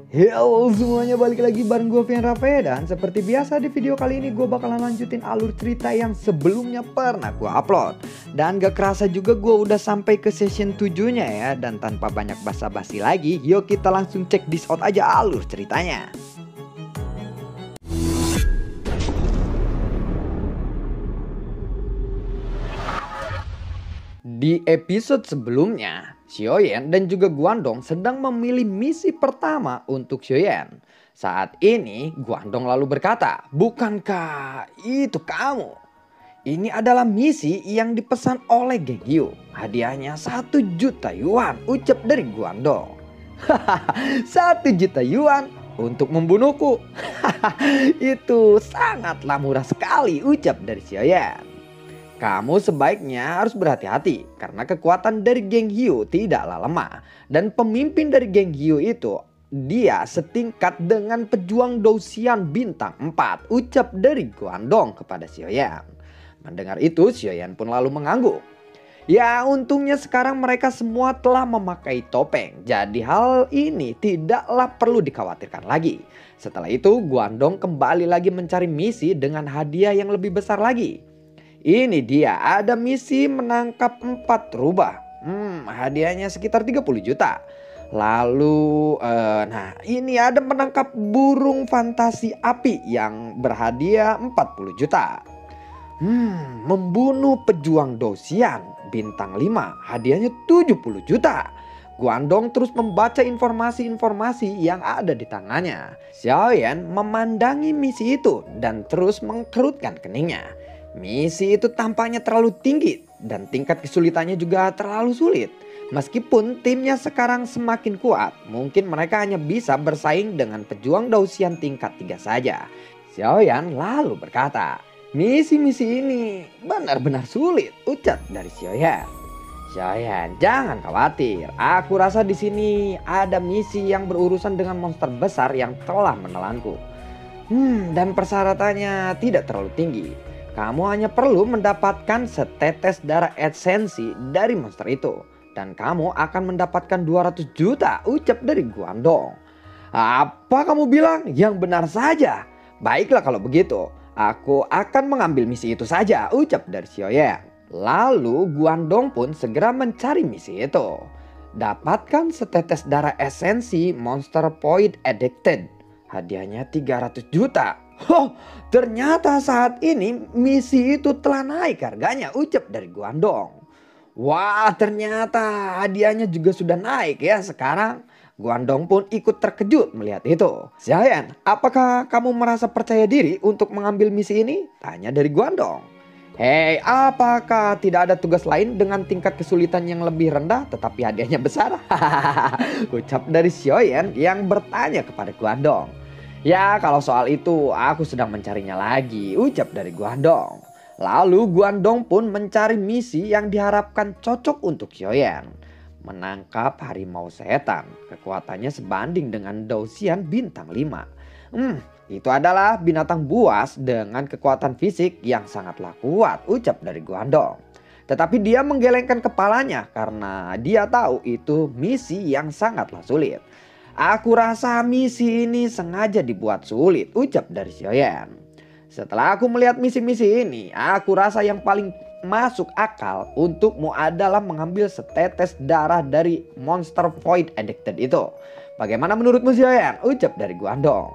Halo semuanya, balik lagi bareng gue Vian Rafe. Dan seperti biasa di video kali ini gue bakalan lanjutin alur cerita yang sebelumnya pernah gue upload. Dan gak kerasa juga gue udah sampai ke session 7-nya ya. Dan tanpa banyak basa-basi lagi, yuk kita langsung cek this out aja alur ceritanya. Di episode sebelumnya, Xiaoyan dan juga Guandong sedang memilih misi pertama untuk Xiaoyan. Saat ini Guandong lalu berkata, "Bukankah itu kamu? Ini adalah misi yang dipesan oleh Geng Hyo. Hadiahnya 1 juta yuan," ucap dari Guandong. "Hahaha, 1 juta yuan untuk membunuhku? Itu sangatlah murah sekali," ucap dari Xiaoyan. "Kamu sebaiknya harus berhati-hati karena kekuatan dari Geng Hyo tidaklah lemah. Dan pemimpin dari Geng Hyo itu dia setingkat dengan pejuang Douxian bintang 4, ucap dari Guandong kepada Xiaoyan. Mendengar itu Xiaoyan pun lalu mengangguk. Ya untungnya sekarang mereka semua telah memakai topeng. Jadi hal ini tidaklah perlu dikhawatirkan lagi. Setelah itu Guandong kembali lagi mencari misi dengan hadiah yang lebih besar lagi. Ini dia, ada misi menangkap 4 rubah. Hadiahnya sekitar 30 juta. Lalu nah ini ada menangkap burung fantasi api yang berhadiah 40 juta. Membunuh pejuang Douxian bintang 5, hadiahnya 70 juta. Guandong terus membaca informasi-informasi yang ada di tangannya. Xiaoyan memandangi misi itu dan terus mengkerutkan keningnya. Misi itu tampaknya terlalu tinggi dan tingkat kesulitannya juga terlalu sulit. Meskipun timnya sekarang semakin kuat, mungkin mereka hanya bisa bersaing dengan pejuang Douxian tingkat 3 saja. Xiaoyan lalu berkata, "Misi-misi ini benar-benar sulit," ucap dari Xiaoyan. "Xiaoyan, jangan khawatir. Aku rasa di sini ada misi yang berurusan dengan monster besar yang telah menelanku. Dan persyaratannya tidak terlalu tinggi. Kamu hanya perlu mendapatkan setetes darah esensi dari monster itu. Dan kamu akan mendapatkan 200 juta, ucap dari Guandong. "Apa kamu bilang? Yang benar saja. Baiklah kalau begitu. Aku akan mengambil misi itu saja," ucap dari Xiaoyan. Lalu Guandong pun segera mencari misi itu. Dapatkan setetes darah esensi Monster Point Addicted. Hadiahnya 300 juta. Ternyata saat ini misi itu telah naik harganya, ucap dari Guandong. Wah, ternyata hadiahnya juga sudah naik ya sekarang. Guandong pun ikut terkejut melihat itu. "Xiaoyan, apakah kamu merasa percaya diri untuk mengambil misi ini?" tanya dari Guandong. "Hei, apakah tidak ada tugas lain dengan tingkat kesulitan yang lebih rendah tetapi hadiahnya besar?" ucap dari Xiaoyan yang bertanya kepada Guandong. "Ya kalau soal itu aku sedang mencarinya lagi," ucap dari Guandong. Lalu Guandong pun mencari misi yang diharapkan cocok untuk Xiaoyan. Menangkap harimau setan, kekuatannya sebanding dengan Douxian bintang 5. Itu adalah binatang buas dengan kekuatan fisik yang sangatlah kuat, ucap dari Guandong. Tetapi dia menggelengkan kepalanya karena dia tahu itu misi yang sangatlah sulit. "Aku rasa misi ini sengaja dibuat sulit," ucap dari Xiaoyan. "Setelah aku melihat misi-misi ini, aku rasa yang paling masuk akal untukmu adalah mengambil setetes darah dari Monster Void Addicted itu. Bagaimana menurutmu Xiaoyan?" ucap dari Guandong.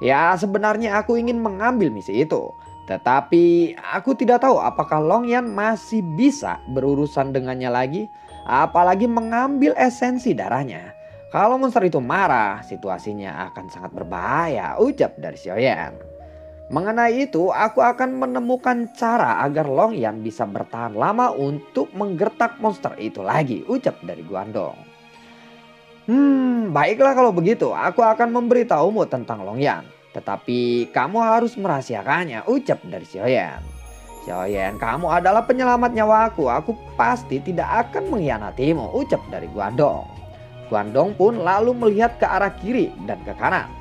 "Ya sebenarnya aku ingin mengambil misi itu. Tetapi aku tidak tahu apakah Longyan masih bisa berurusan dengannya lagi. Apalagi mengambil esensi darahnya. Kalau monster itu marah, situasinya akan sangat berbahaya," ucap dari Xiaoyan. "Mengenai itu, aku akan menemukan cara agar Longyan bisa bertahan lama untuk menggertak monster itu lagi," ucap dari Guandong. Baiklah kalau begitu, aku akan memberitahumu tentang Longyan. Tetapi kamu harus merahasiakannya," ucap dari Xiaoyan. "Xiaoyan, kamu adalah penyelamat nyawaku. Aku pasti tidak akan mengkhianatimu," ucap dari Guandong. Guandong pun lalu melihat ke arah kiri dan ke kanan.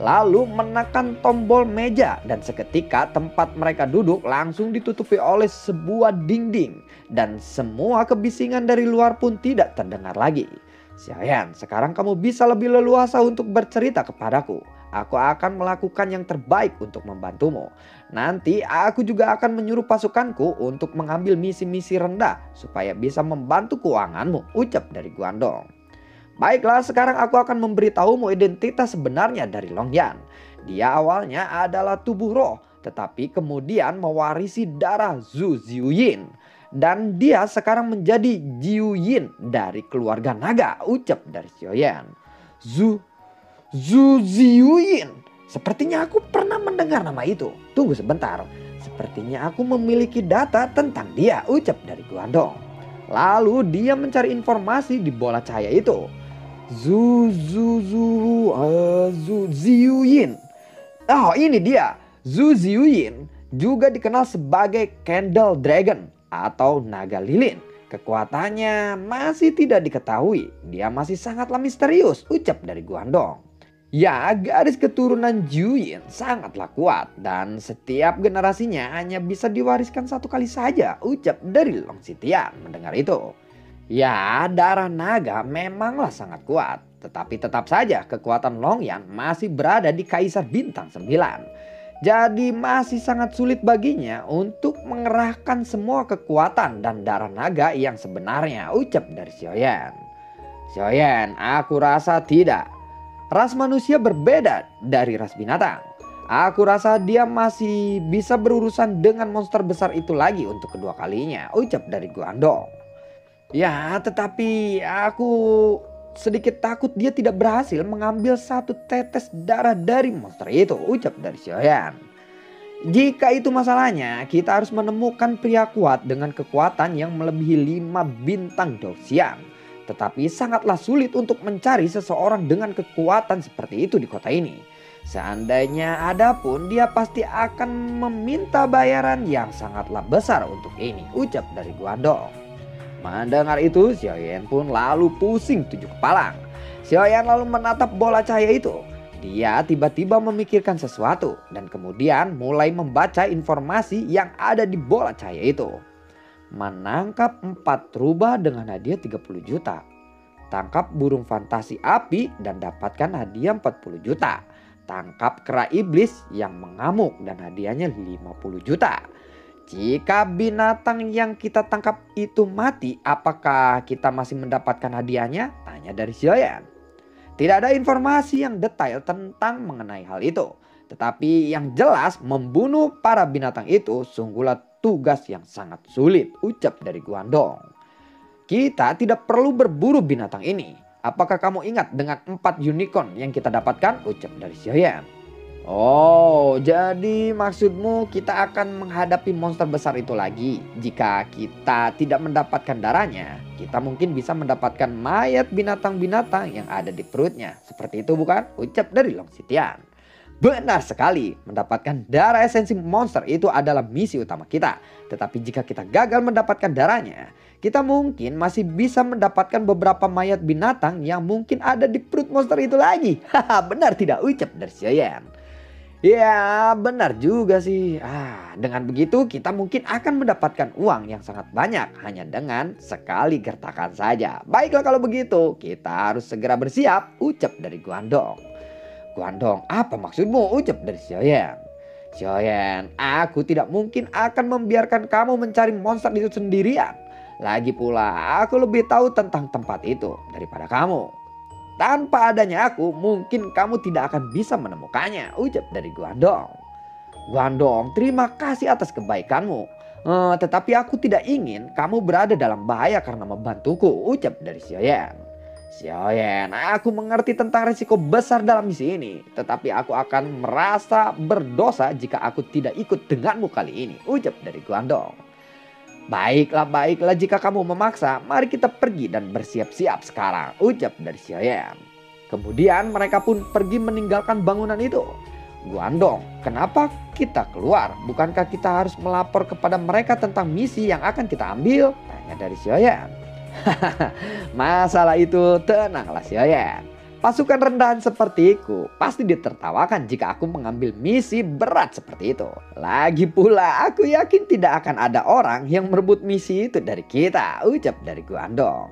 Lalu menekan tombol meja dan seketika tempat mereka duduk langsung ditutupi oleh sebuah dinding. Dan semua kebisingan dari luar pun tidak terdengar lagi. Xiaoyan, sekarang kamu bisa lebih leluasa untuk bercerita kepadaku. Aku akan melakukan yang terbaik untuk membantumu. Nanti aku juga akan menyuruh pasukanku untuk mengambil misi-misi rendah supaya bisa membantu keuanganmu, ucap dari Guandong. Baiklah, sekarang aku akan memberitahumu identitas sebenarnya dari Longyan. Dia awalnya adalah tubuh roh, tetapi kemudian mewarisi darah Zhu Ziuyin. Dan dia sekarang menjadi Jiuyin dari keluarga naga, ucap dari Xiaoyan. Zhu Ziuyin. Sepertinya aku pernah mendengar nama itu. Tunggu sebentar. Sepertinya aku memiliki data tentang dia, ucap dari Guandong. Lalu dia mencari informasi di bola cahaya itu. Zhu Ziuyin. Oh, ini dia. Zhu Ziuyin juga dikenal sebagai Candle Dragon atau naga lilin. Kekuatannya masih tidak diketahui. Dia masih sangatlah misterius, ucap dari Guandong. Ya, garis keturunan Jiuyin sangatlah kuat dan setiap generasinya hanya bisa diwariskan satu kali saja, ucap dari Long Xitian mendengar itu. Ya, darah naga memanglah sangat kuat, tetapi tetap saja kekuatan Longyan masih berada di Kaisar Bintang 9. Jadi masih sangat sulit baginya untuk mengerahkan semua kekuatan dan darah naga yang sebenarnya, ucap dari Xiaoyan. Xiaoyan, aku rasa tidak. Ras manusia berbeda dari ras binatang. Aku rasa dia masih bisa berurusan dengan monster besar itu lagi untuk kedua kalinya, ucap dari Guandong. Ya, tetapi aku sedikit takut dia tidak berhasil mengambil satu tetes darah dari monster itu, ucap dari Xiaoyan. Jika itu masalahnya, kita harus menemukan pria kuat dengan kekuatan yang melebihi 5 bintang Douxian. Tetapi sangatlah sulit untuk mencari seseorang dengan kekuatan seperti itu di kota ini. Seandainya ada pun, dia pasti akan meminta bayaran yang sangatlah besar untuk ini, ucap dari Guandong. Mendengar itu, Xiaoyan pun lalu pusing 7 kepalang. Xiaoyan lalu menatap bola cahaya itu. Dia tiba-tiba memikirkan sesuatu dan kemudian mulai membaca informasi yang ada di bola cahaya itu. Menangkap 4 rubah dengan hadiah 30 juta. Tangkap burung fantasi api dan dapatkan hadiah 40 juta. Tangkap kera iblis yang mengamuk dan hadiahnya 50 juta. Jika binatang yang kita tangkap itu mati, apakah kita masih mendapatkan hadiahnya? Tanya dari Xiaoyan. Tidak ada informasi yang detail tentang mengenai hal itu. Tetapi yang jelas membunuh para binatang itu sungguhlah tugas yang sangat sulit, ucap dari Guandong. Kita tidak perlu berburu binatang ini. Apakah kamu ingat dengan 4 unicorn yang kita dapatkan? Ucap dari Xiaoyan. Oh, jadi maksudmu kita akan menghadapi monster besar itu lagi. Jika kita tidak mendapatkan darahnya, kita mungkin bisa mendapatkan mayat binatang-binatang yang ada di perutnya. Seperti itu bukan? Ucap dari Long Xitian. Benar sekali, mendapatkan darah esensi monster itu adalah misi utama kita. Tetapi jika kita gagal mendapatkan darahnya, kita mungkin masih bisa mendapatkan beberapa mayat binatang yang mungkin ada di perut monster itu lagi. Haha, benar tidak, ucap dari Xiaoyan. Ya, benar juga sih. Dengan begitu kita mungkin akan mendapatkan uang yang sangat banyak hanya dengan sekali gertakan saja. Baiklah kalau begitu, kita harus segera bersiap, ucap dari Guandong. Guandong, apa maksudmu? Ucap dari Xiaoyan. Xiaoyan, aku tidak mungkin akan membiarkan kamu mencari monster itu sendirian. Lagi pula, aku lebih tahu tentang tempat itu daripada kamu. Tanpa adanya aku, mungkin kamu tidak akan bisa menemukannya, ucap dari Guandong. Guandong, terima kasih atas kebaikanmu. Tetapi aku tidak ingin kamu berada dalam bahaya karena membantuku, ucap dari Xiaoyan. Xiaoyan, aku mengerti tentang risiko besar dalam misi ini. Tetapi aku akan merasa berdosa jika aku tidak ikut denganmu kali ini, ucap dari Guandong. Baiklah jika kamu memaksa, mari kita pergi dan bersiap-siap sekarang, ucap dari Xiaoyan. Kemudian mereka pun pergi meninggalkan bangunan itu. Guandong, kenapa kita keluar? Bukankah kita harus melapor kepada mereka tentang misi yang akan kita ambil? Tanya dari Xiaoyan. Masalah itu tenanglah Xiaoyan. Pasukan rendahan sepertiku pasti ditertawakan jika aku mengambil misi berat seperti itu. Lagi pula aku yakin tidak akan ada orang yang merebut misi itu dari kita, ucap dari Guandong.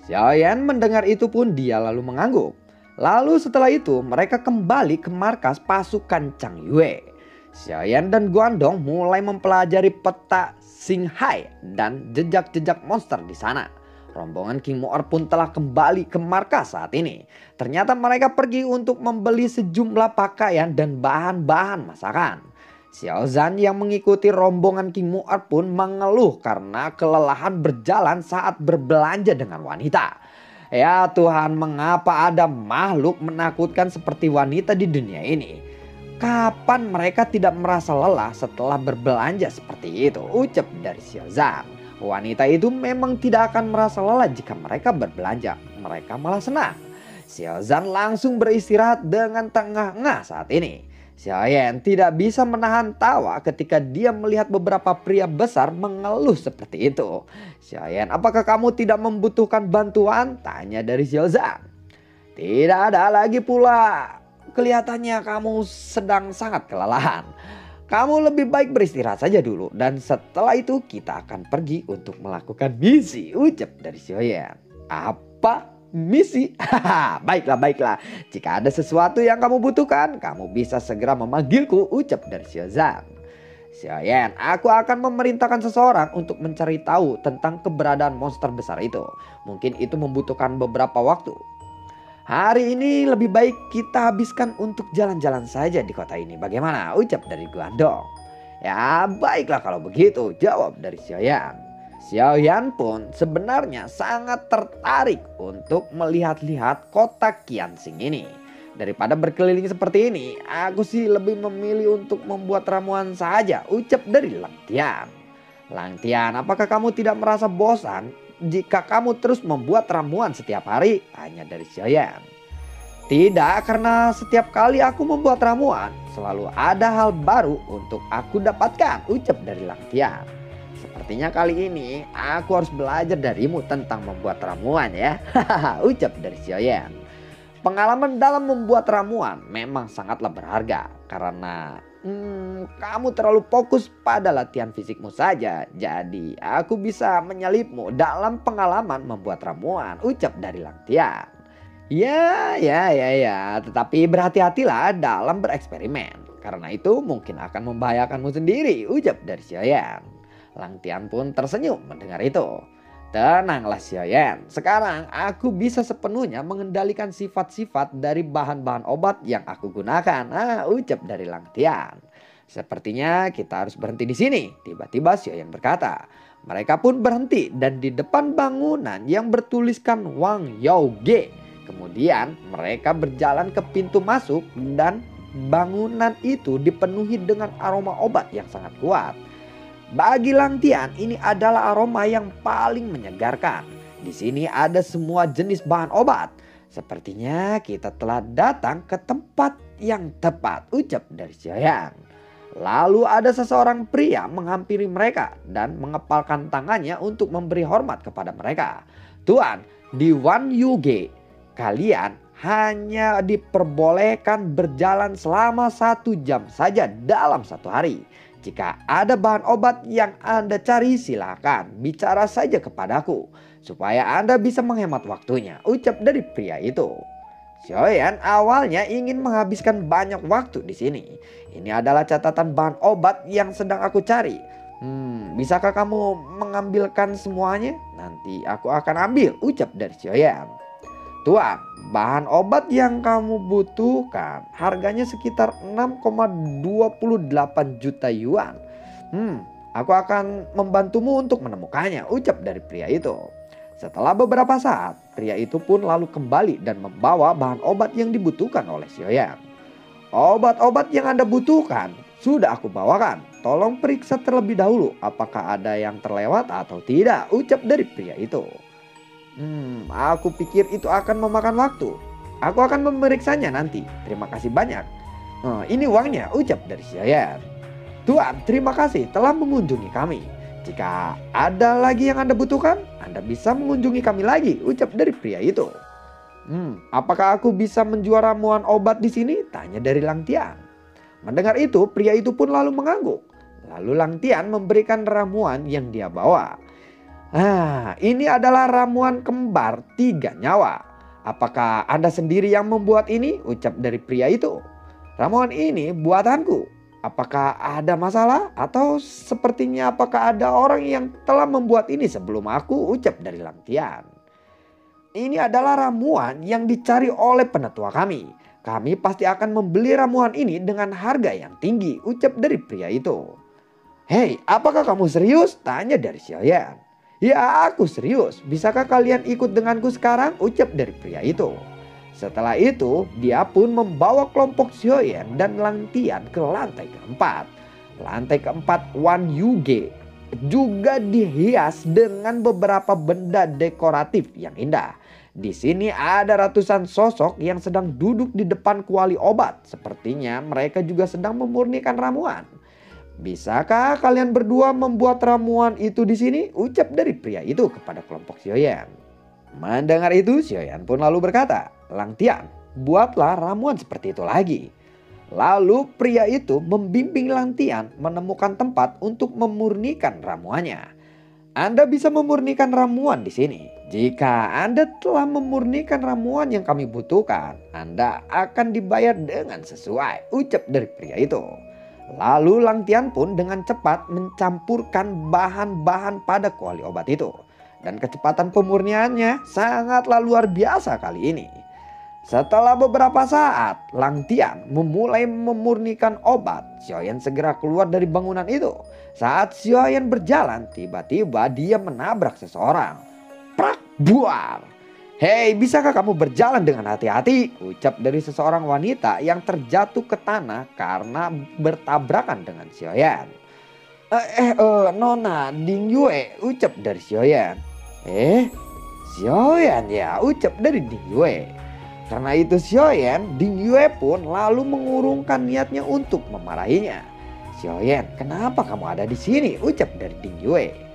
Xiaoyan mendengar itu pun dia lalu mengangguk. Lalu setelah itu mereka kembali ke markas pasukan Chang Yue. Xiaoyan dan Guandong mulai mempelajari peta Xinghai dan jejak-jejak monster di sana. Rombongan King Moer pun telah kembali ke markas saat ini. Ternyata mereka pergi untuk membeli sejumlah pakaian dan bahan-bahan masakan. Xiao Zhan yang mengikuti rombongan King Moer pun mengeluh karena kelelahan berjalan saat berbelanja dengan wanita. Ya Tuhan, mengapa ada makhluk menakutkan seperti wanita di dunia ini? Kapan mereka tidak merasa lelah setelah berbelanja seperti itu? Ucap dari Xiao Zhan. Wanita itu memang tidak akan merasa lelah jika mereka berbelanja. Mereka malah senang. Xiao Zhan langsung beristirahat dengan tengah-tengah saat ini. Xiaoyan tidak bisa menahan tawa ketika dia melihat beberapa pria besar mengeluh seperti itu. Xiaoyan, apakah kamu tidak membutuhkan bantuan? Tanya dari Xiao Zhan. Tidak ada lagi pula. Kelihatannya kamu sedang sangat kelelahan. Kamu lebih baik beristirahat saja dulu. Dan setelah itu kita akan pergi untuk melakukan misi. Ucap dari Xiaoyan. Apa? Misi? Baiklah. Jika ada sesuatu yang kamu butuhkan, kamu bisa segera memanggilku. Ucap dari Xiao Zhan. Xiaoyan, aku akan memerintahkan seseorang untuk mencari tahu tentang keberadaan monster besar itu. Mungkin itu membutuhkan beberapa waktu. Hari ini lebih baik kita habiskan untuk jalan-jalan saja di kota ini. Bagaimana? Ucap dari Guandong. Ya baiklah kalau begitu, jawab dari Xiaoyan. Xiaoyan pun sebenarnya sangat tertarik untuk melihat-lihat kota Qianxing ini. Daripada berkeliling seperti ini, aku sih lebih memilih untuk membuat ramuan saja. Ucap dari Lang Tian. Lang Tian, apakah kamu tidak merasa bosan jika kamu terus membuat ramuan setiap hari? Tanya dari Xiaoyan. Tidak, karena setiap kali aku membuat ramuan, selalu ada hal baru untuk aku dapatkan. Ucap dari Lang Tian. Sepertinya kali ini aku harus belajar darimu tentang membuat ramuan ya. Ucap dari Xiaoyan. Pengalaman dalam membuat ramuan memang sangatlah berharga. Karena kamu terlalu fokus pada latihan fisikmu saja. Jadi aku bisa menyalipmu dalam pengalaman membuat ramuan. Ucap dari Lang Tian. Ya. Tetapi berhati-hatilah dalam bereksperimen. Karena itu mungkin akan membahayakanmu sendiri. Ucap dari Xiaoyan. Lang Tian pun tersenyum mendengar itu. Tenanglah Xiaoyan, sekarang aku bisa sepenuhnya mengendalikan sifat-sifat dari bahan-bahan obat yang aku gunakan. Ucap dari Lang Tian. Sepertinya kita harus berhenti di sini. Tiba-tiba Xiaoyan berkata. Mereka pun berhenti dan di depan bangunan yang bertuliskan Wang Yao Ge. Kemudian mereka berjalan ke pintu masuk dan bangunan itu dipenuhi dengan aroma obat yang sangat kuat. Bagi Lang Tian ini adalah aroma yang paling menyegarkan. Di sini ada semua jenis bahan obat. Sepertinya kita telah datang ke tempat yang tepat. Ucap dari Xiaoyan. Lalu ada seseorang pria menghampiri mereka dan mengepalkan tangannya untuk memberi hormat kepada mereka. Tuan, di Wan Yuge kalian hanya diperbolehkan berjalan selama 1 jam saja dalam 1 hari. Jika ada bahan obat yang Anda cari, silakan bicara saja kepadaku supaya Anda bisa menghemat waktunya. Ucap dari pria itu. Xiaoyan awalnya ingin menghabiskan banyak waktu di sini. Ini adalah catatan bahan obat yang sedang aku cari. Bisakah kamu mengambilkan semuanya? Nanti aku akan ambil. Ucap dari Xiaoyan. Tuan, bahan obat yang kamu butuhkan harganya sekitar 6,28 juta yuan. Aku akan membantumu untuk menemukannya. Ucap dari pria itu. Setelah beberapa saat, pria itu pun lalu kembali dan membawa bahan obat yang dibutuhkan oleh Xiaoyan. Obat-obat yang Anda butuhkan sudah aku bawakan. Tolong periksa terlebih dahulu apakah ada yang terlewat atau tidak. Ucap dari pria itu. Aku pikir itu akan memakan waktu. Aku akan memeriksanya nanti. Terima kasih banyak. Ini uangnya. Ucap dari Xiaoyan. Tuan, terima kasih telah mengunjungi kami. Jika ada lagi yang Anda butuhkan, Anda bisa mengunjungi kami lagi. Ucap dari pria itu. Apakah aku bisa menjual ramuan obat di sini? Tanya dari Lang Tian. Mendengar itu, pria itu pun lalu mengangguk. Lalu Lang Tian memberikan ramuan yang dia bawa. Ini adalah ramuan kembar 3 nyawa. Apakah Anda sendiri yang membuat ini? Ucap dari pria itu. Ramuan ini buatanku. Apakah ada masalah? Atau sepertinya apakah ada orang yang telah membuat ini sebelum aku? Ucap dari Lang Tian. Ini adalah ramuan yang dicari oleh penetua kami. Kami pasti akan membeli ramuan ini dengan harga yang tinggi. Ucap dari pria itu. Hei, apakah kamu serius? Tanya dari Xiaoyan. Ya, aku serius. Bisakah kalian ikut denganku sekarang? Ucap dari pria itu. Setelah itu, dia pun membawa kelompok Xiaoyan dan Lang Tian ke lantai keempat. Lantai keempat Wan Yuge juga dihias dengan beberapa benda dekoratif yang indah. Di sini ada ratusan sosok yang sedang duduk di depan kuali obat. Sepertinya mereka juga sedang memurnikan ramuan. Bisakah kalian berdua membuat ramuan itu di sini? Ucap dari pria itu kepada kelompok Xiaoyan. Mendengar itu, Xiaoyan pun lalu berkata, Lang Tian, buatlah ramuan seperti itu lagi. Lalu pria itu membimbing Lang Tian menemukan tempat untuk memurnikan ramuannya. Anda bisa memurnikan ramuan di sini. Jika Anda telah memurnikan ramuan yang kami butuhkan, Anda akan dibayar dengan sesuai. Ucap dari pria itu. Lalu Lang Tian pun dengan cepat mencampurkan bahan-bahan pada kuali obat itu. Dan kecepatan pemurniannya sangatlah luar biasa kali ini. Setelah beberapa saat, Lang Tian memulai memurnikan obat. Xiaoyan segera keluar dari bangunan itu. Saat Xiaoyan berjalan, tiba-tiba dia menabrak seseorang. Prak, buar. Hei, bisakah kamu berjalan dengan hati-hati? Ucap dari seseorang wanita yang terjatuh ke tanah karena bertabrakan dengan Xiaoyan. Nona Ding Yue, ucap dari Xiaoyan. Xiaoyan ya, ucap dari Ding Yue. Karena itu Xiaoyan, Ding Yue pun lalu mengurungkan niatnya untuk memarahinya. Xiaoyan, kenapa kamu ada di sini? Ucap dari Ding Yue.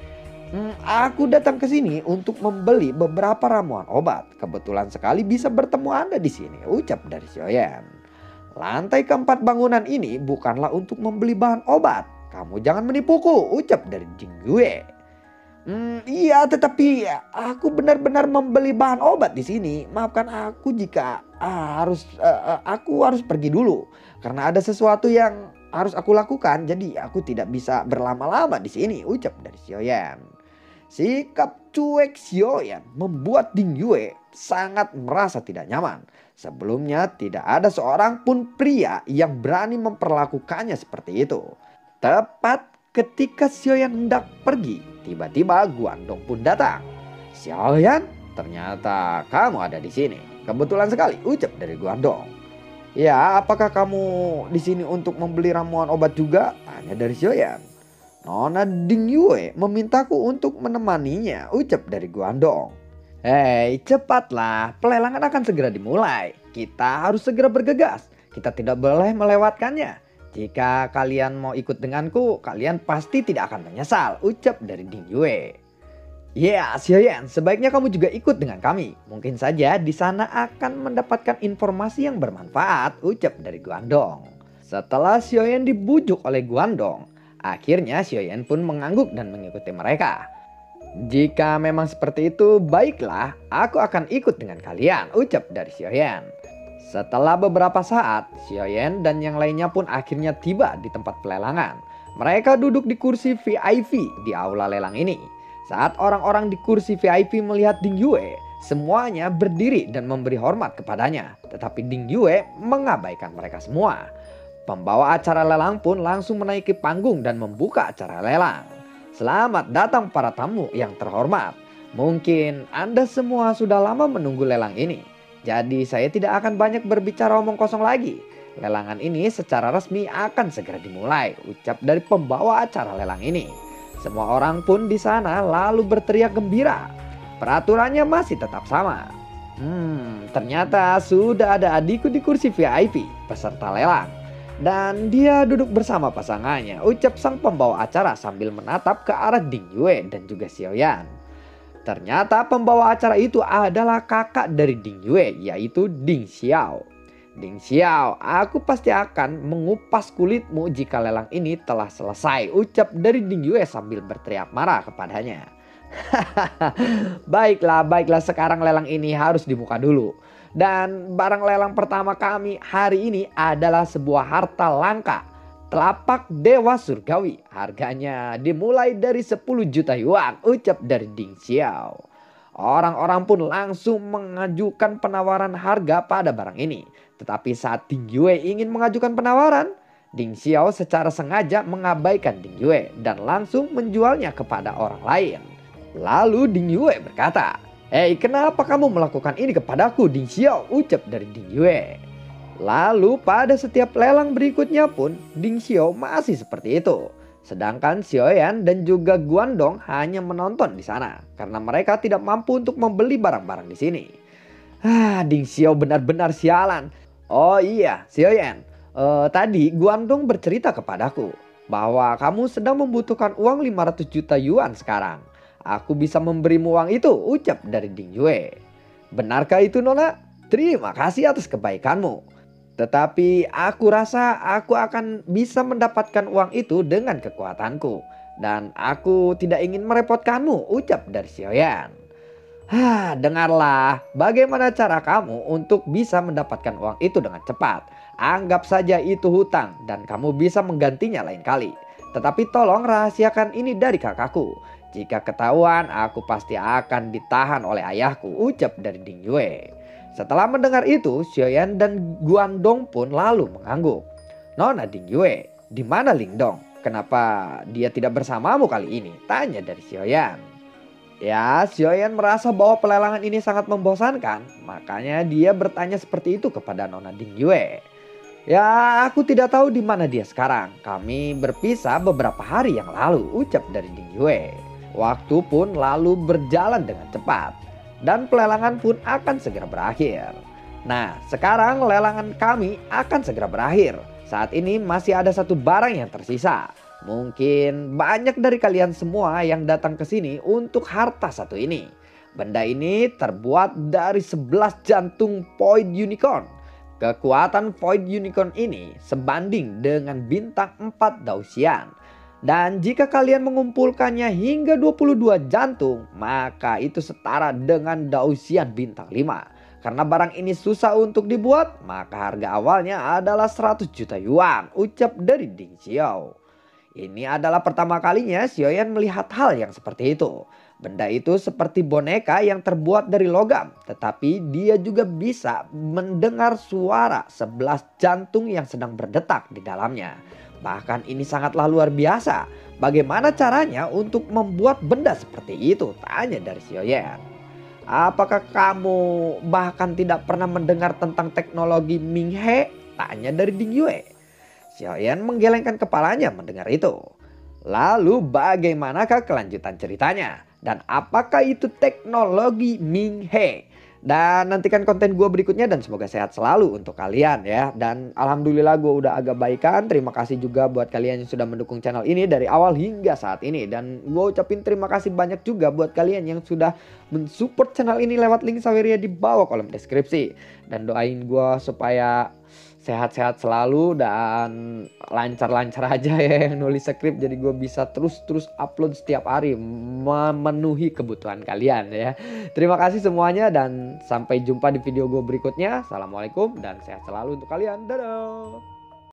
Aku datang ke sini untuk membeli beberapa ramuan obat. Kebetulan sekali bisa bertemu Anda di sini, ucap dari Xiaoyan. Lantai keempat bangunan ini bukanlah untuk membeli bahan obat. Kamu jangan menipuku, ucap dari Ding Yue. Iya, tetapi aku benar-benar membeli bahan obat di sini. Maafkan aku jika aku harus pergi dulu karena ada sesuatu yang harus aku lakukan. Jadi aku tidak bisa berlama-lama di sini, ucap dari Xiaoyan. Sikap cuek Xiaoyan membuat Ding Yue sangat merasa tidak nyaman. Sebelumnya tidak ada seorang pun pria yang berani memperlakukannya seperti itu. Tepat ketika Xiaoyan hendak pergi, tiba-tiba Guandong pun datang. Xiaoyan, ternyata kamu ada di sini. Kebetulan sekali, ucap dari Guandong. Ya, apakah kamu di sini untuk membeli ramuan obat juga? Tanya dari Xiaoyan. Nona Ding Yue memintaku untuk menemaninya, ucap dari Guandong. Hei, cepatlah, pelelangan akan segera dimulai. Kita harus segera bergegas. Kita tidak boleh melewatkannya. Jika kalian mau ikut denganku, kalian pasti tidak akan menyesal, ucap dari Ding Yue. Ya, Xiaoyan, sebaiknya kamu juga ikut dengan kami. Mungkin saja di sana akan mendapatkan informasi yang bermanfaat, ucap dari Guandong. Setelah Xiaoyan dibujuk oleh Guandong, akhirnya Xiaoyan pun mengangguk dan mengikuti mereka. Jika memang seperti itu, baiklah, aku akan ikut dengan kalian, ucap dari Xiaoyan. Setelah beberapa saat, Xiaoyan dan yang lainnya pun akhirnya tiba di tempat pelelangan. Mereka duduk di kursi VIP di aula lelang ini. Saat orang-orang di kursi VIP melihat Ding Yue, semuanya berdiri dan memberi hormat kepadanya. Tetapi Ding Yue mengabaikan mereka semua. Pembawa acara lelang pun langsung menaiki panggung dan membuka acara lelang. Selamat datang para tamu yang terhormat. Mungkin Anda semua sudah lama menunggu lelang ini. Jadi saya tidak akan banyak berbicara omong kosong lagi. Lelangan ini secara resmi akan segera dimulai, ucap dari pembawa acara lelang ini. Semua orang pun di sana lalu berteriak gembira. Peraturannya masih tetap sama. Ternyata sudah ada adikku di kursi VIP peserta lelang. Dan dia duduk bersama pasangannya, ucap sang pembawa acara sambil menatap ke arah Ding Yue dan juga Xiaoyan. Ternyata pembawa acara itu adalah kakak dari Ding Yue, yaitu Ding Xiao. Ding Xiao, aku pasti akan mengupas kulitmu jika lelang ini telah selesai, ucap dari Ding Yue sambil berteriak marah kepadanya. Baiklah, baiklah, sekarang lelang ini harus dibuka dulu. Dan barang lelang pertama kami hari ini adalah sebuah harta langka. Telapak dewa surgawi. Harganya dimulai dari 10 juta yuan. Ucap dari Ding Xiao. Orang-orang pun langsung mengajukan penawaran harga pada barang ini. Tetapi saat Ding Yue ingin mengajukan penawaran, Ding Xiao secara sengaja mengabaikan Ding Yue dan langsung menjualnya kepada orang lain. Lalu Ding Yue berkata, "Hei, kenapa kamu melakukan ini kepadaku, Ding Xiao?" Ucap dari Ding Yue. Lalu pada setiap lelang berikutnya pun Ding Xiao masih seperti itu. Sedangkan Xiaoyan dan juga Guandong hanya menonton di sana karena mereka tidak mampu untuk membeli barang-barang di sini. Ding Xiao benar-benar sialan. Oh iya, Xiaoyan. Tadi Guandong bercerita kepadaku bahwa kamu sedang membutuhkan uang 500 juta yuan sekarang. Aku bisa memberimu uang itu, ucap dari Ding Yue. Benarkah itu, Nona? Terima kasih atas kebaikanmu. Tetapi aku rasa aku akan bisa mendapatkan uang itu dengan kekuatanku. Dan aku tidak ingin merepotkanmu, ucap dari Xiaoyan. Dengarlah, bagaimana cara kamu untuk bisa mendapatkan uang itu dengan cepat. Anggap saja itu hutang dan kamu bisa menggantinya lain kali. Tetapi tolong rahasiakan ini dari kakakku. Jika ketahuan, aku pasti akan ditahan oleh ayahku, ucap dari Ding Yue. Setelah mendengar itu, Xiaoyan dan Guandong pun lalu mengangguk. "Nona Ding Yue, di mana Lingdong? Kenapa dia tidak bersamamu kali ini?" tanya dari Xiaoyan. Ya, Xiaoyan merasa bahwa pelelangan ini sangat membosankan. Makanya dia bertanya seperti itu kepada Nona Ding Yue. "Ya, aku tidak tahu di mana dia sekarang. Kami berpisah beberapa hari yang lalu," ucap dari Ding Yue. Waktu pun lalu berjalan dengan cepat. Dan pelelangan pun akan segera berakhir. Nah, sekarang lelangan kami akan segera berakhir. Saat ini masih ada satu barang yang tersisa. Mungkin banyak dari kalian semua yang datang ke sini untuk harta satu ini. Benda ini terbuat dari 11 jantung Void Unicorn. Kekuatan Void Unicorn ini sebanding dengan bintang 4 Daoxian. Dan jika kalian mengumpulkannya hingga 22 jantung, maka itu setara dengan Daoxian bintang 5. Karena barang ini susah untuk dibuat, maka harga awalnya adalah 100 juta yuan, ucap dari Ding Xiao. Ini adalah pertama kalinya Xiaoyan melihat hal yang seperti itu. Benda itu seperti boneka yang terbuat dari logam, tetapi dia juga bisa mendengar suara 11 jantung yang sedang berdetak di dalamnya. Bahkan ini sangatlah luar biasa. Bagaimana caranya untuk membuat benda seperti itu? Tanya dari Xiaoyan. "Apakah kamu bahkan tidak pernah mendengar tentang teknologi Ming He?" tanya dari Ding Yue. Xiaoyan menggelengkan kepalanya mendengar itu. Lalu bagaimanakah kelanjutan ceritanya? Dan apakah itu teknologi Ming He? Dan nantikan konten gue berikutnya dan semoga sehat selalu untuk kalian ya. Dan alhamdulillah gue udah agak baikan. Terima kasih juga buat kalian yang sudah mendukung channel ini dari awal hingga saat ini. Dan gue ucapin terima kasih banyak juga buat kalian yang sudah mensupport channel ini lewat link Saweria di bawah kolom deskripsi. Dan doain gue supaya sehat-sehat selalu dan lancar-lancar aja ya yang nulis skrip, jadi gue bisa terus upload setiap hari memenuhi kebutuhan kalian ya. Terima kasih semuanya dan sampai jumpa di video gue berikutnya. Assalamualaikum dan sehat selalu untuk kalian. Dadah.